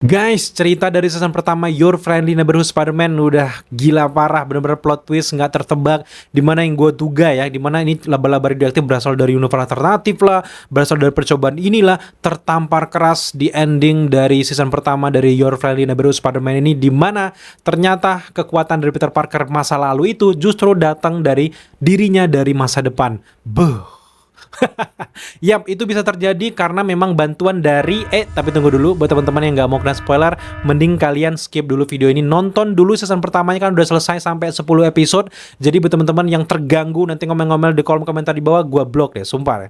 Guys, cerita dari season pertama Your Friendly Neighborhood Spider-Man udah gila parah, bener-bener plot twist nggak tertebak. Dimana yang gue duga ya, dimana ini laba-laba radioaktif berasal dari universe alternatif lah, berasal dari percobaan inilah, tertampar keras di ending dari season pertama dari Your Friendly Neighborhood Spider-Man ini, dimana ternyata kekuatan dari Peter Parker masa lalu itu justru datang dari dirinya dari masa depan. Beuh. Yap, itu bisa terjadi karena memang bantuan dari tapi tunggu dulu, buat teman-teman yang nggak mau kena spoiler, mending kalian skip dulu video ini, nonton dulu season pertamanya, kan udah selesai sampai 10 episode. Jadi buat teman-teman yang terganggu nanti ngomel-ngomel di kolom komentar di bawah, gua blok deh, sumpah ya.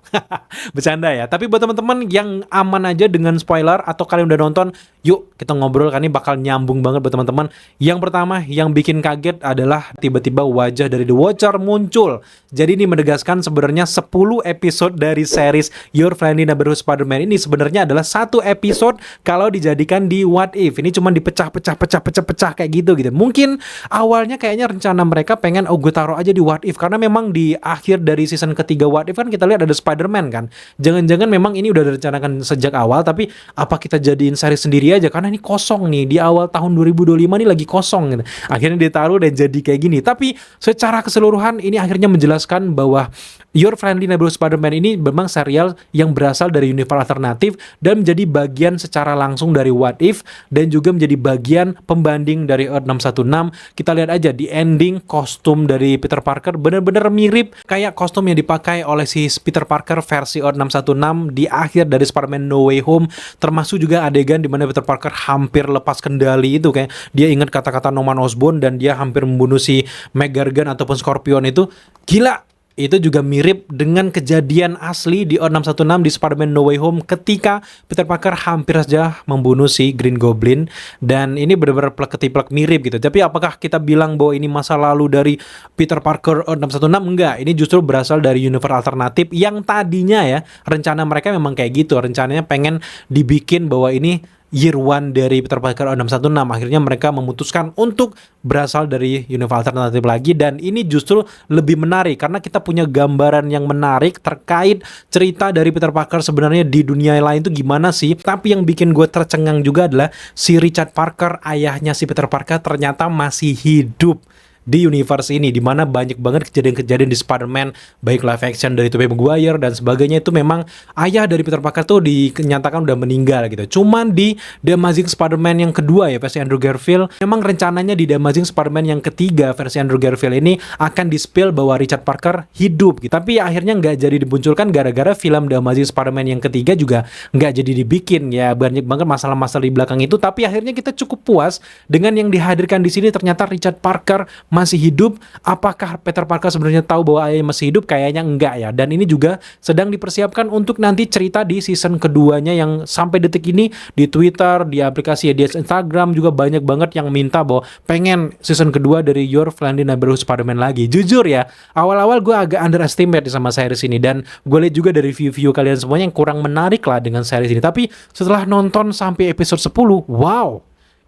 Bercanda ya. Tapi buat teman-teman yang aman aja dengan spoiler atau kalian udah nonton, yuk kita ngobrol, kan ini bakal nyambung banget buat teman-teman. Yang pertama yang bikin kaget adalah tiba-tiba wajah dari The Watcher muncul. Jadi ini menegaskan sebenarnya 10 episode dari series Your Friendly Neighborhood Spider-Man ini sebenarnya adalah satu episode kalau dijadikan di What If. Ini cuma dipecah-pecah kayak gitu. Mungkin awalnya kayaknya rencana mereka pengen gue taruh aja di What If, karena memang di akhir dari season ketiga What If kan kita lihat ada Spider-Man kan. Jangan-jangan memang ini udah direncanakan sejak awal, tapi apa kita jadiin series sendiri aja karena ini kosong nih di awal tahun 2025 ini lagi kosong gitu. Akhirnya ditaruh dan jadi kayak gini. Tapi secara keseluruhan ini akhirnya menjelaskan bahwa Your Friendly Neighborhood Spider-Man ini memang serial yang berasal dari universe alternatif dan menjadi bagian secara langsung dari What If, dan juga menjadi bagian pembanding dari Earth 616. Kita lihat aja di ending, kostum dari Peter Parker bener-bener mirip kayak kostum yang dipakai oleh si Peter Parker versi Earth 616 di akhir dari Spider-Man No Way Home. Termasuk juga adegan di mana Peter Parker hampir lepas kendali itu, kayak dia ingat kata-kata Norman Osborn dan dia hampir membunuh si Meg Gargan ataupun Scorpion itu. Gila, itu juga mirip dengan kejadian asli di Earth 616 di Spider-Man No Way Home ketika Peter Parker hampir saja membunuh si Green Goblin. Dan ini benar-benar plek-ketiplek mirip gitu. Tapi apakah kita bilang bahwa ini masa lalu dari Peter Parker Earth 616? Enggak, ini justru berasal dari universe alternatif yang tadinya ya, rencana mereka memang kayak gitu. Rencananya pengen dibikin bahwa ini Year One dari Peter Parker 616. Akhirnya mereka memutuskan untuk berasal dari universe alternatif lagi, dan ini justru lebih menarik karena kita punya gambaran yang menarik terkait cerita dari Peter Parker sebenarnya di dunia lain itu gimana sih. Tapi yang bikin gue tercengang juga adalah si Richard Parker, ayahnya si Peter Parker, ternyata masih hidup di universe ini, dimana banyak banget kejadian-kejadian di Spider-Man, baik live action dari Tobey Maguire dan sebagainya, itu memang ayah dari Peter Parker tuh dinyatakan udah meninggal gitu. Cuman di The Amazing Spider-Man yang kedua ya, versi Andrew Garfield, memang rencananya di The Amazing Spider-Man yang ketiga versi Andrew Garfield ini akan di-spill bahwa Richard Parker hidup gitu. Tapi akhirnya nggak jadi dimunculkan gara-gara film The Amazing Spider-Man yang ketiga juga nggak jadi dibikin ya, banyak banget masalah-masalah di belakang itu. Tapi akhirnya kita cukup puas dengan yang dihadirkan di sini. Ternyata Richard Parker masih hidup. Apakah Peter Parker sebenarnya tahu bahwa ayahnya masih hidup? Kayaknya enggak ya. Dan ini juga sedang dipersiapkan untuk nanti cerita di season keduanya, yang sampai detik ini di Twitter, di aplikasi di Instagram juga banyak banget yang minta bahwa pengen season kedua dari Your Friendly Neighborhood Spider-Man lagi. Jujur ya, awal-awal gue agak underestimate sama series ini, dan gue lihat juga dari view-view kalian semuanya yang kurang menarik lah dengan series ini. Tapi setelah nonton sampai episode 10, wow,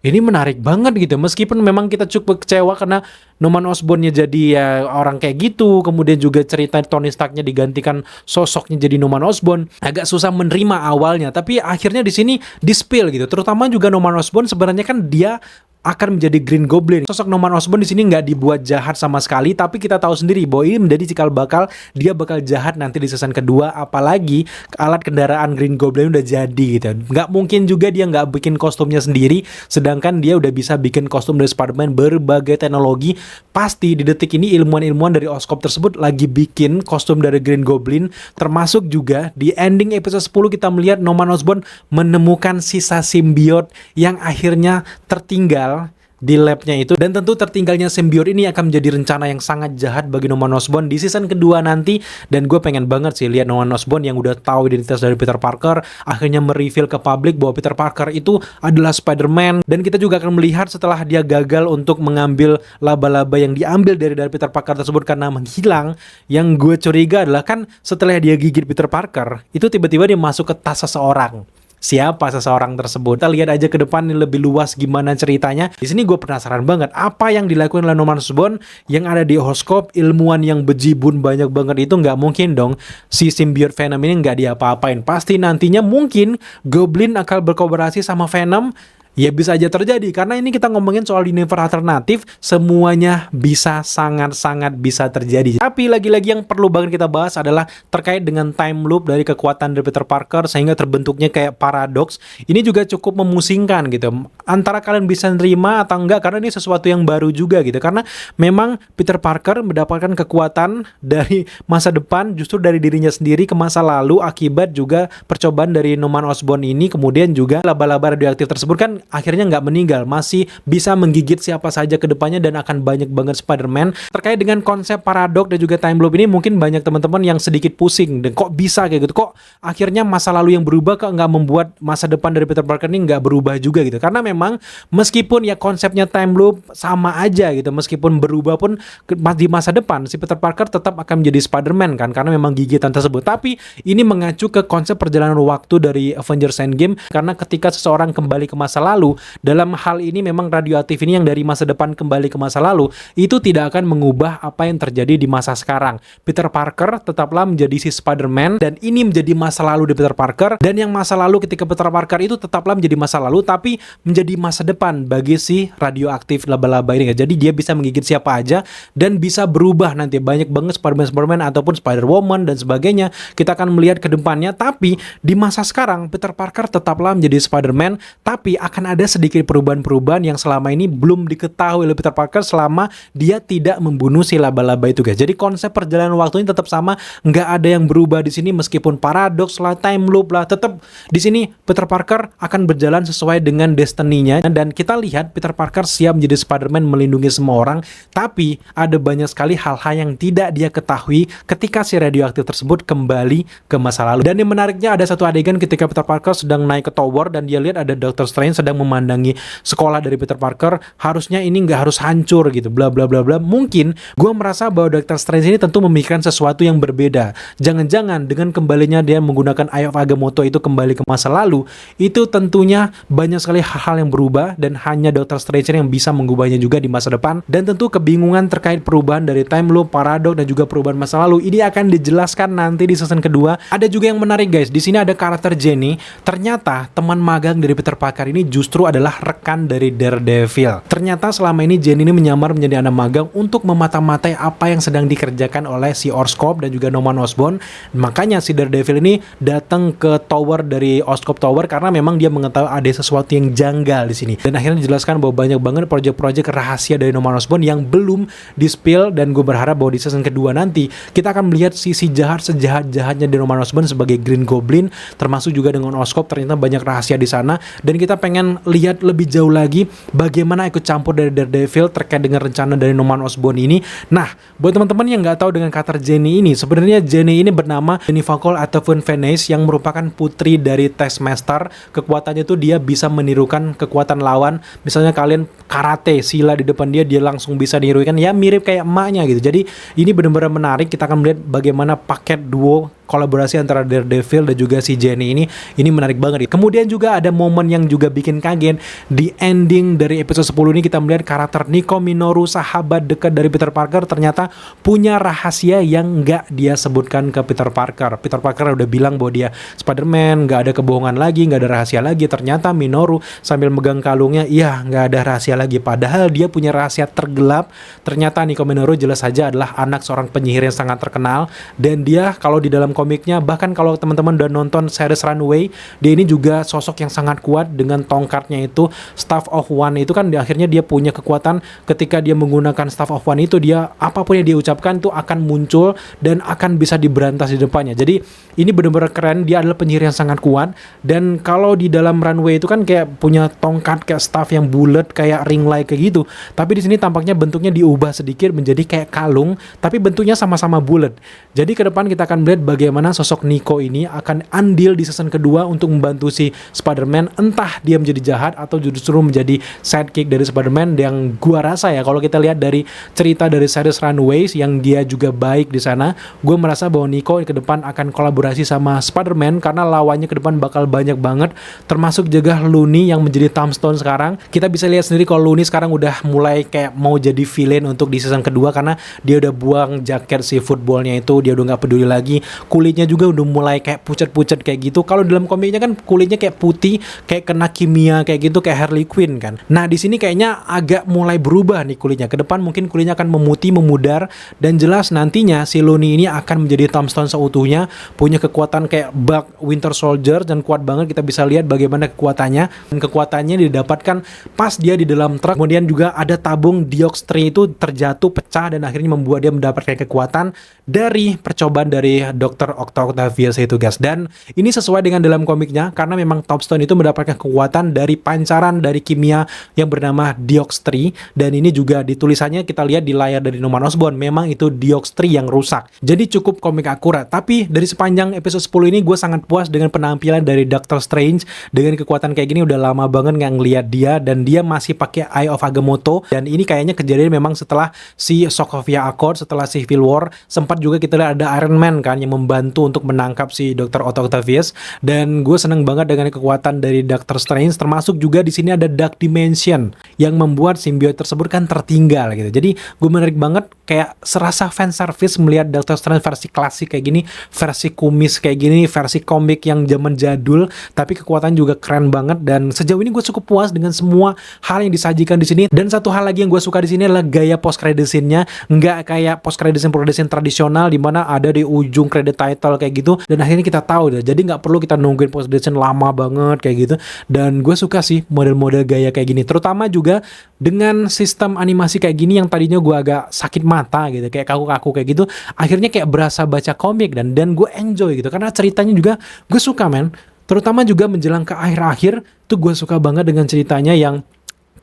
ini menarik banget gitu. Meskipun memang kita cukup kecewa karena Norman Osborn-nya jadi ya orang kayak gitu, kemudian juga cerita Tony Stark-nya digantikan sosoknya jadi Norman Osborn, agak susah menerima awalnya. Tapi akhirnya di sini di-spill gitu. Terutama juga Norman Osborn sebenarnya kan dia akan menjadi Green Goblin. Sosok Norman Osborn di sini nggak dibuat jahat sama sekali, tapi kita tahu sendiri bahwa ini menjadi cikal bakal dia bakal jahat nanti di season kedua. Apalagi alat kendaraan Green Goblin udah jadi gitu. Nggak mungkin juga dia nggak bikin kostumnya sendiri, sedangkan dia udah bisa bikin kostum dari Spider-Man berbagai teknologi. Pasti di detik ini ilmuwan-ilmuwan dari Oscorp tersebut lagi bikin kostum dari Green Goblin. Termasuk juga di ending episode 10 kita melihat Norman Osborn menemukan sisa simbiot yang akhirnya tertinggal di labnya itu, dan tentu tertinggalnya simbiot ini akan menjadi rencana yang sangat jahat bagi Norman Osborn di season kedua nanti. Dan gue pengen banget sih lihat Norman Osborn yang udah tahu identitas dari Peter Parker akhirnya mereveal ke publik bahwa Peter Parker itu adalah Spider-Man. Dan kita juga akan melihat setelah dia gagal untuk mengambil laba-laba yang diambil dari Peter Parker tersebut karena menghilang. Yang gue curiga adalah kan setelah dia gigit Peter Parker itu tiba-tiba dia masuk ke tas seseorang. Siapa seseorang tersebut? Kita lihat aja ke depan ini lebih luas gimana ceritanya. Di sini gue penasaran banget apa yang dilakukan oleh Norman Osborn yang ada di Oscorp. Ilmuwan yang bejibun banyak banget itu nggak mungkin dong si symbiote Venom ini nggak diapa-apain. Pasti nantinya mungkin Goblin akan berkolaborasi sama Venom Ya bisa aja terjadi, karena ini kita ngomongin soal universe alternatif, semuanya bisa sangat-sangat bisa terjadi. Tapi lagi-lagi yang perlu banget kita bahas adalah terkait dengan time loop dari kekuatan dari Peter Parker sehingga terbentuknya kayak paradoks. Ini juga cukup memusingkan gitu. Antara kalian bisa nerima atau enggak, karena ini sesuatu yang baru juga gitu. Karena memang Peter Parker mendapatkan kekuatan dari masa depan justru dari dirinya sendiri ke masa lalu akibat juga percobaan dari Norman Osborn ini, kemudian juga laba-laba radioaktif tersebut kan akhirnya nggak meninggal, masih bisa menggigit siapa saja ke depannya dan akan banyak banget Spider-Man. Terkait dengan konsep paradok dan juga time loop ini mungkin banyak teman-teman yang sedikit pusing dan kok bisa kayak gitu, kok akhirnya masa lalu yang berubah kok nggak membuat masa depan dari Peter Parker ini nggak berubah juga gitu. Karena memang meskipun ya konsepnya time loop sama aja gitu, meskipun berubah pun di masa depan si Peter Parker tetap akan menjadi Spider-Man kan, karena memang gigitan tersebut. Tapi ini mengacu ke konsep perjalanan waktu dari Avengers Endgame, karena ketika seseorang kembali ke masa lalu, dalam hal ini memang radioaktif ini yang dari masa depan kembali ke masa lalu, itu tidak akan mengubah apa yang terjadi di masa sekarang. Peter Parker tetaplah menjadi si Spider-Man, dan ini menjadi masa lalu di Peter Parker, dan yang masa lalu ketika Peter Parker itu tetaplah menjadi masa lalu, tapi menjadi masa depan bagi si radioaktif laba-laba ini. Jadi dia bisa menggigit siapa aja, dan bisa berubah nanti. Banyak banget Spider-Man ataupun Spider-Woman dan sebagainya. Kita akan melihat ke depannya, tapi di masa sekarang Peter Parker tetaplah menjadi Spider-Man, tapi akan ada sedikit perubahan-perubahan yang selama ini belum diketahui oleh Peter Parker selama dia tidak membunuh si laba-laba itu guys. Jadi konsep perjalanan waktu ini tetap sama, nggak ada yang berubah di sini, meskipun paradoks lah, time loop lah, tetap di sini Peter Parker akan berjalan sesuai dengan destiny-nya. Dan kita lihat Peter Parker siap menjadi Spider-Man melindungi semua orang, tapi ada banyak sekali hal-hal yang tidak dia ketahui ketika si radioaktif tersebut kembali ke masa lalu. Dan yang menariknya ada satu adegan ketika Peter Parker sedang naik ke tower dan dia lihat ada Doctor Strange sedang memandangi sekolah dari Peter Parker. Harusnya ini nggak harus hancur gitu, bla bla bla bla. Mungkin gue merasa bahwa Doctor Strange ini tentu memikirkan sesuatu yang berbeda. Jangan-jangan dengan kembalinya dia menggunakan Eye of Agamotto itu kembali ke masa lalu, itu tentunya banyak sekali hal-hal yang berubah dan hanya Doctor Strange yang bisa mengubahnya juga di masa depan. Dan tentu kebingungan terkait perubahan dari time loop, paradox dan juga perubahan masa lalu ini akan dijelaskan nanti di season kedua. Ada juga yang menarik guys, di sini ada karakter Jenny. Ternyata teman magang dari Peter Parker ini justru adalah rekan dari Daredevil. Ternyata selama ini Jenny ini menyamar menjadi anak magang untuk memata-matai apa yang sedang dikerjakan oleh si Oscorp dan juga Norman Osborn. Makanya si Daredevil ini datang ke tower dari Oscorp Tower karena memang dia mengetahui ada sesuatu yang janggal di sini. Dan akhirnya dijelaskan bahwa banyak banget proyek-proyek rahasia dari Norman Osborn yang belum di-spill, dan gue berharap bahwa di season kedua nanti kita akan melihat sisi jahat sejahat-jahatnya dari Norman Osborn sebagai Green Goblin, termasuk juga dengan Oscorp. Ternyata banyak rahasia di sana, dan kita pengen lihat lebih jauh lagi bagaimana ikut campur dari Daredevil terkait dengan rencana dari Norman Osborn ini. Nah, buat teman-teman yang nggak tahu dengan karakter Jenny ini, sebenarnya Jenny ini bernama Jenny Fakol ataupun Venice, yang merupakan putri dari Taskmaster. Kekuatannya itu dia bisa menirukan kekuatan lawan. Misalnya kalian karate, sila di depan dia langsung bisa nirukan, ya mirip kayak emaknya gitu. Jadi ini benar-benar menarik. Kita akan melihat bagaimana paket duo kolaborasi antara Daredevil dan juga si Jenny ini menarik banget. Kemudian juga ada momen yang juga bikin kaget di ending dari episode 10 ini. Kita melihat karakter Nico Minoru, sahabat dekat dari Peter Parker, ternyata punya rahasia yang nggak dia sebutkan ke Peter Parker. Peter Parker udah bilang bahwa dia Spider-Man, nggak ada kebohongan lagi, nggak ada rahasia lagi. Ternyata Minoru sambil megang kalungnya, iya nggak ada rahasia lagi. Padahal dia punya rahasia tergelap. Ternyata Nico Minoru jelas saja adalah anak seorang penyihir yang sangat terkenal, dan dia kalau di dalam komiknya, bahkan kalau teman-teman udah nonton series Runway, dia ini juga sosok yang sangat kuat dengan tongkatnya itu, Staff of One itu kan, di akhirnya dia punya kekuatan ketika dia menggunakan Staff of One itu, dia apapun yang dia ucapkan itu akan muncul dan akan bisa diberantas di depannya. Jadi ini benar-benar keren, dia adalah penyihir yang sangat kuat. Dan kalau di dalam Runway itu kan kayak punya tongkat kayak staff yang bulat kayak ring light kayak gitu, tapi di sini tampaknya bentuknya diubah sedikit menjadi kayak kalung, tapi bentuknya sama-sama bulat. Jadi ke depan kita akan melihat bagaimana sosok Nico ini akan andil di season kedua untuk membantu si Spider-Man, entah dia menjadi jahat atau justru menjadi sidekick dari Spider-Man. Yang gua rasa ya, kalau kita lihat dari cerita dari series Runaways yang dia juga baik di sana, gua merasa bahwa Nico ke depan akan kolaborasi sama Spider-Man karena lawannya ke depan bakal banyak banget, termasuk juga Looney yang menjadi Tombstone sekarang. Kita bisa lihat sendiri kalau Looney sekarang udah mulai kayak mau jadi villain untuk di season kedua, karena dia udah buang jaket si footballnya itu, dia udah nggak peduli lagi. kulitnya juga udah mulai kayak pucat-pucat kayak gitu. Kalau dalam komiknya kan kulitnya kayak putih, kayak kena kimia kayak gitu, kayak Harley Quinn kan. Nah di sini kayaknya agak mulai berubah nih kulitnya. Ke depan mungkin kulitnya akan memutih, memudar, dan jelas nantinya si Looney ini akan menjadi Tombstone seutuhnya, punya kekuatan kayak Buck Winter Soldier dan kuat banget. Kita bisa lihat bagaimana kekuatannya, dan kekuatannya didapatkan pas dia di dalam truk. Kemudian juga ada tabung Deoxtree itu terjatuh, pecah, dan akhirnya membuat dia mendapatkan kekuatan dari percobaan dari Dr. Octavius itu guys. Dan ini sesuai dengan dalam komiknya karena memang Tombstone itu mendapatkan kekuatan dari pancaran dari kimia yang bernama Deoxtree, dan ini juga ditulisannya kita lihat di layar dari Norman Osborn, memang itu Deoxtree yang rusak. Jadi cukup komik akurat. Tapi dari sepanjang episode 10 ini gue sangat puas dengan penampilan dari Doctor Strange. Dengan kekuatan kayak gini udah lama banget nggak ngeliat dia, dan dia masih pakai Eye of Agamotto, dan ini kayaknya kejadian memang setelah si Sokovia Accord, setelah Civil War. Sempat juga kita lihat ada Iron Man kan yang membantu untuk menangkap si Dr. Otto Octavius, dan gue seneng banget dengan kekuatan dari Doctor Strange. Termasuk juga di sini ada Dark Dimension yang membuat simbiote tersebut kan tertinggal gitu. Jadi gue menarik banget, kayak serasa fan service melihat Doctor Strange versi klasik kayak gini, versi kumis kayak gini, versi komik yang zaman jadul, tapi kekuatan juga keren banget. Dan sejauh ini gue cukup puas dengan semua hal yang disajikan di sini. Dan satu hal lagi yang gue suka di sini adalah gaya post credit scene-nya, nggak kayak post credit scene tradisional di mana ada di ujung credit title kayak gitu, dan akhirnya kita tahu deh. Jadi nggak perlu kita nungguin post credit scene lama banget kayak gitu. Dan gue suka sih model-model gaya kayak gini, terutama juga dengan sistem animasi kayak gini yang tadinya gue agak sakit mata gitu, kayak kaku-kaku kayak gitu, akhirnya kayak berasa baca komik, dan gue enjoy gitu karena ceritanya juga gue suka men. Terutama juga menjelang ke akhir-akhir tuh gue suka banget dengan ceritanya yang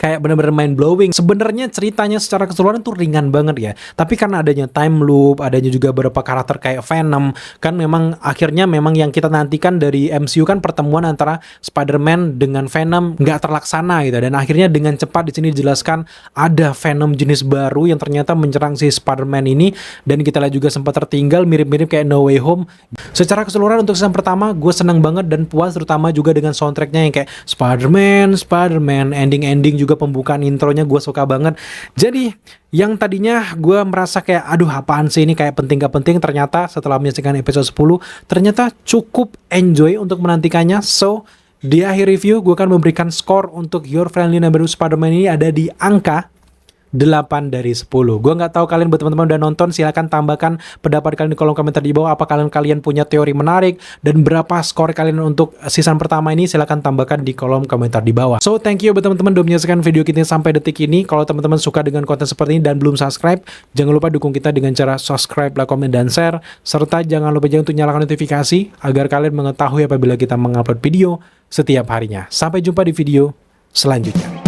kayak benar-benar mind blowing. Sebenarnya ceritanya secara keseluruhan tuh ringan banget ya, tapi karena adanya time loop, adanya juga beberapa karakter kayak Venom, kan memang akhirnya memang yang kita nantikan dari MCU kan pertemuan antara Spider-Man dengan Venom nggak terlaksana gitu, dan akhirnya dengan cepat di sini dijelaskan ada Venom jenis baru yang ternyata menyerang si Spider-Man ini, dan kita lihat juga sempat tertinggal mirip-mirip kayak No Way Home. Secara keseluruhan untuk season pertama gue senang banget dan puas, terutama juga dengan soundtracknya yang kayak Spider-Man, ending-ending juga pembukaan intronya gue suka banget. Jadi yang tadinya gue merasa kayak aduh apaan sih ini, kayak penting gak penting, ternyata setelah menyaksikan episode 10 ternyata cukup enjoy untuk menantikannya. So di akhir review gue akan memberikan skor untuk Your Friendly Neighborhood Spider-Man ini ada di angka 8 dari 10. Gue nggak tahu kalian buat teman-teman udah nonton, silahkan tambahkan pendapat kalian di kolom komentar di bawah. Apa kalian punya teori menarik, dan berapa skor kalian untuk season pertama ini, silahkan tambahkan di kolom komentar di bawah. So thank you buat teman-teman udah menyaksikan video kita sampai detik ini. Kalau teman-teman suka dengan konten seperti ini dan belum subscribe, jangan lupa dukung kita dengan cara subscribe, like, komen, dan share. Serta jangan lupa juga untuk nyalakan notifikasi agar kalian mengetahui apabila kita mengupload video setiap harinya. Sampai jumpa di video selanjutnya.